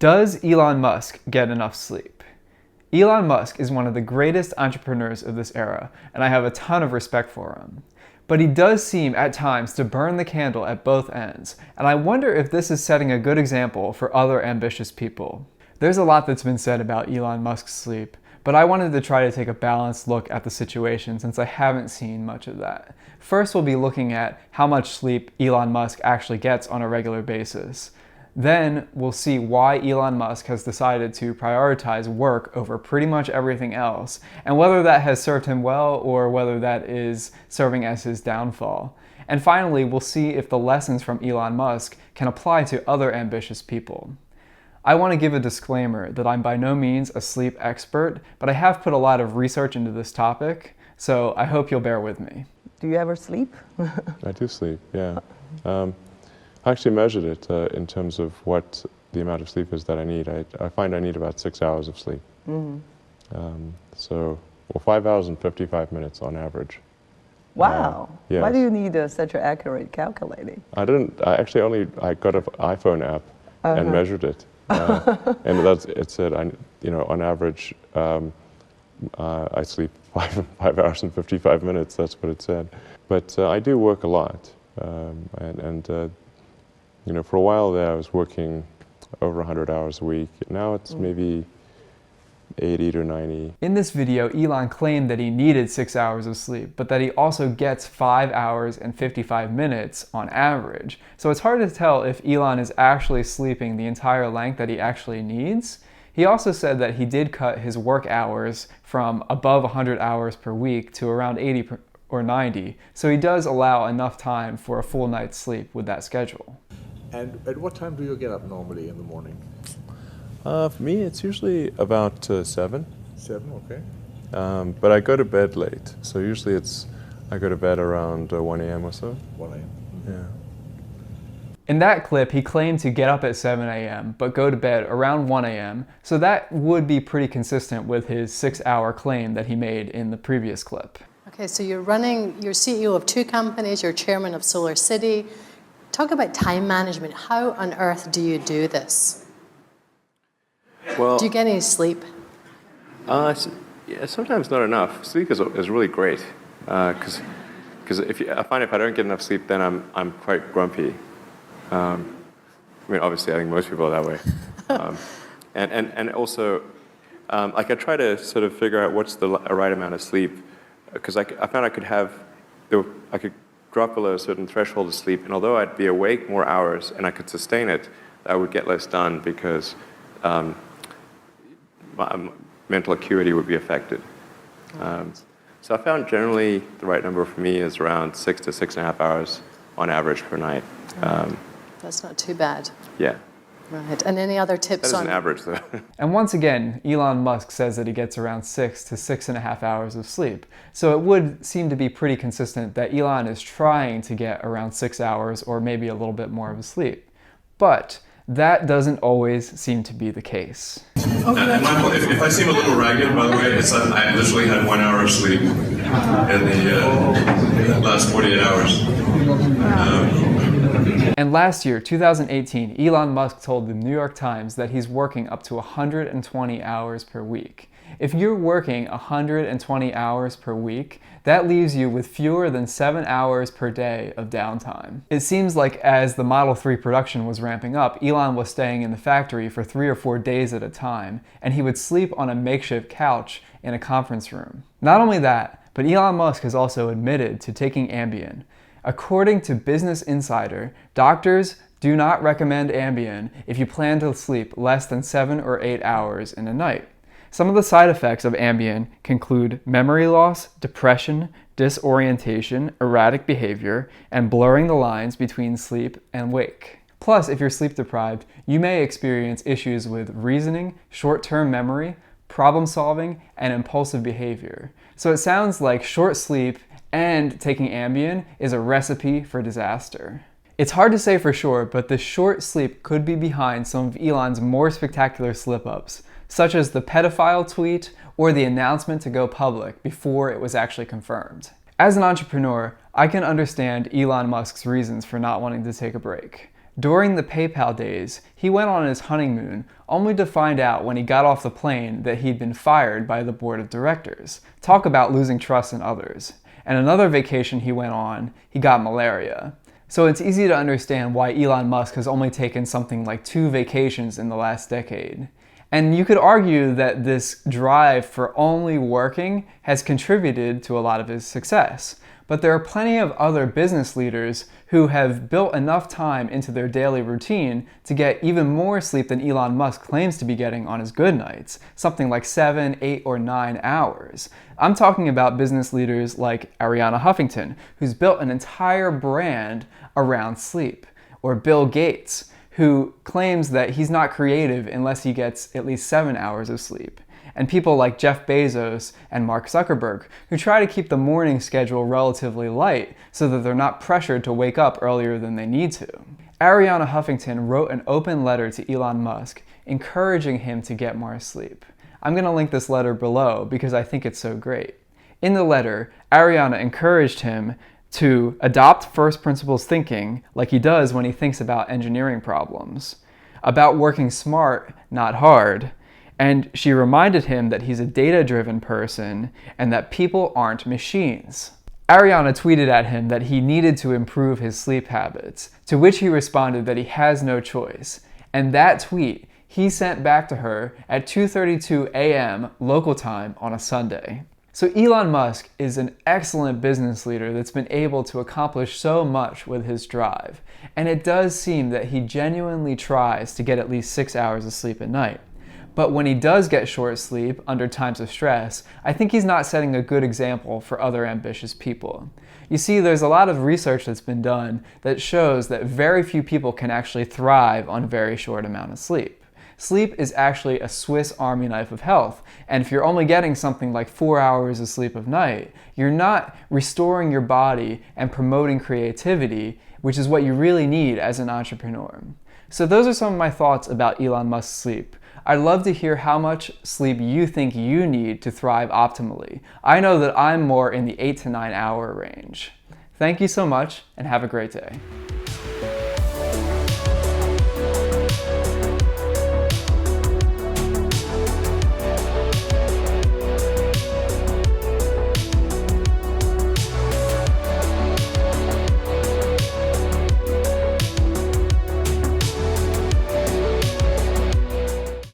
Does Elon Musk get enough sleep? Elon Musk is one of the greatest entrepreneurs of this era, and I have a ton of respect for him. But he does seem at times to burn the candle at both ends, and I wonder if this is setting a good example for other ambitious people. There's a lot that's been said about Elon Musk's sleep, but I wanted to try to take a balanced look at the situation since I haven't seen much of that. First, we'll be looking at how much sleep Elon Musk actually gets on a regular basis. Then we'll see why Elon Musk has decided to prioritize work over pretty much everything else, and whether that has served him well or whether that is serving as his downfall. And finally, we'll see if the lessons from Elon Musk can apply to other ambitious people. I want to give a disclaimer that I'm by no means a sleep expert, but I have put a lot of research into this topic, so I hope you'll bear with me. Do you ever sleep? I do sleep, yeah. I actually measured it in terms of what the amount of sleep is that I need. I find I need about 6 hours of sleep. Mm-hmm. 5 hours and 55 minutes on average. Wow. Yes. Why do you need such an accurate calculating? I got an iPhone app and measured it. And it said, on average, I sleep 5 hours and 55 minutes. That's what it said. But I do work a lot. For a while there, I was working over 100 hours a week. Now it's maybe 80 to 90. In this video, Elon claimed that he needed 6 hours of sleep, but that he also gets 5 hours and 55 minutes on average. So it's hard to tell if Elon is actually sleeping the entire length that he actually needs. He also said that he did cut his work hours from above 100 hours per week to around 80 or 90, so he does allow enough time for a full night's sleep with that schedule. And at what time do you get up normally in the morning? For me, it's usually about 7. 7, okay. But I go to bed late, so usually I go to bed around 1 a.m. or so. 1 a.m. Yeah. In that clip, he claimed to get up at 7 a.m. but go to bed around 1 a.m., so that would be pretty consistent with his 6-hour claim that he made in the previous clip. Okay, so you're CEO of 2 companies, you're chairman of SolarCity. Talk about time management. How on earth do you do this? Well, do you get any sleep? Yeah, sometimes not enough. Sleep is really great because I find if I don't get enough sleep, then I'm quite grumpy. Obviously, I think most people are that way. And also, I try to sort of figure out what's the right amount of sleep, because I found I could drop below a certain threshold of sleep, and although I'd be awake more hours and I could sustain it, I would get less done because my mental acuity would be affected. So I found generally the right number for me is around 6 to 6.5 hours on average per night. That's not too bad. Yeah. Right. And any other tips That is an average, though. And once again, Elon Musk says that he gets around 6 to 6.5 hours of sleep. So it would seem to be pretty consistent that Elon is trying to get around 6 hours or maybe a little bit more of sleep. But that doesn't always seem to be the case. And Michael, if I seem a little ragged, by the way, it's that I literally had 1 hour of sleep in the last 48 hours. And last year, 2018, Elon Musk told the New York Times that he's working up to 120 hours per week. If you're working 120 hours per week, that leaves you with fewer than 7 hours per day of downtime. It seems like as the Model 3 production was ramping up, Elon was staying in the factory for 3 or 4 days at a time, and he would sleep on a makeshift couch in a conference room. Not only that, but Elon Musk has also admitted to taking Ambien. According to Business Insider, doctors do not recommend Ambien if you plan to sleep less than 7 or 8 hours in a night. Some of the side effects of Ambien include memory loss, depression, disorientation, erratic behavior, and blurring the lines between sleep and wake. Plus, if you're sleep deprived, you may experience issues with reasoning, short-term memory, problem solving, and impulsive behavior. So it sounds like short sleep and taking Ambien is a recipe for disaster. It's hard to say for sure, but the short sleep could be behind some of Elon's more spectacular slip-ups, such as the pedophile tweet or the announcement to go public before it was actually confirmed. As an entrepreneur, I can understand Elon Musk's reasons for not wanting to take a break. During the PayPal days, he went on his honeymoon only to find out when he got off the plane that he'd been fired by the board of directors. Talk about losing trust in others. And another vacation he went on, he got malaria. So it's easy to understand why Elon Musk has only taken something like 2 vacations in the last decade. And you could argue that this drive for only working has contributed to a lot of his success. But there are plenty of other business leaders who have built enough time into their daily routine to get even more sleep than Elon Musk claims to be getting on his good nights, something like 7, 8, or 9 hours. I'm talking about business leaders like Arianna Huffington, who's built an entire brand around sleep, or Bill Gates, who claims that he's not creative unless he gets at least 7 hours of sleep. And people like Jeff Bezos and Mark Zuckerberg, who try to keep the morning schedule relatively light so that they're not pressured to wake up earlier than they need to. Arianna Huffington wrote an open letter to Elon Musk encouraging him to get more sleep. I'm going to link this letter below because I think it's so great. In the letter, Arianna encouraged him to adopt first principles thinking like he does when he thinks about engineering problems, about working smart, not hard, and she reminded him that he's a data-driven person and that people aren't machines. Arianna tweeted at him that he needed to improve his sleep habits, to which he responded that he has no choice. And that tweet he sent back to her at 2:32 a.m. local time on a Sunday. So Elon Musk is an excellent business leader that's been able to accomplish so much with his drive. And it does seem that he genuinely tries to get at least 6 hours of sleep at night. But when he does get short sleep under times of stress, I think he's not setting a good example for other ambitious people. You see, there's a lot of research that's been done that shows that very few people can actually thrive on a very short amount of sleep. Sleep is actually a Swiss Army knife of health, and if you're only getting something like 4 hours of sleep of night, you're not restoring your body and promoting creativity, which is what you really need as an entrepreneur. So those are some of my thoughts about Elon Musk's sleep. I'd love to hear how much sleep you think you need to thrive optimally. I know that I'm more in the 8 to 9 hour range. Thank you so much, and have a great day.